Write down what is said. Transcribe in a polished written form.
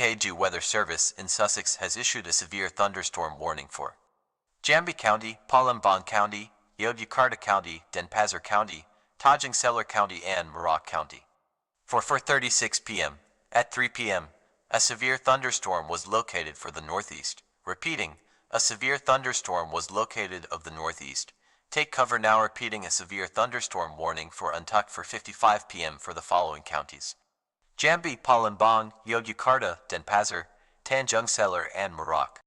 NKJ Weather Service in Sussex has issued a severe thunderstorm warning for Jambi County, Palembang County, Yogyakarta County, Denpasar County, Tanjung Selor County and Merak County. For 4:36 p.m. At 3 p.m., a severe thunderstorm was located for the northeast. Repeating, a severe thunderstorm was located of the northeast. Take cover now. Repeating, a severe thunderstorm warning for Untuk for 55 p.m. for the following counties: Jambi, Palembang, Yogyakarta, Denpasar, Tanjung Selor and Merak.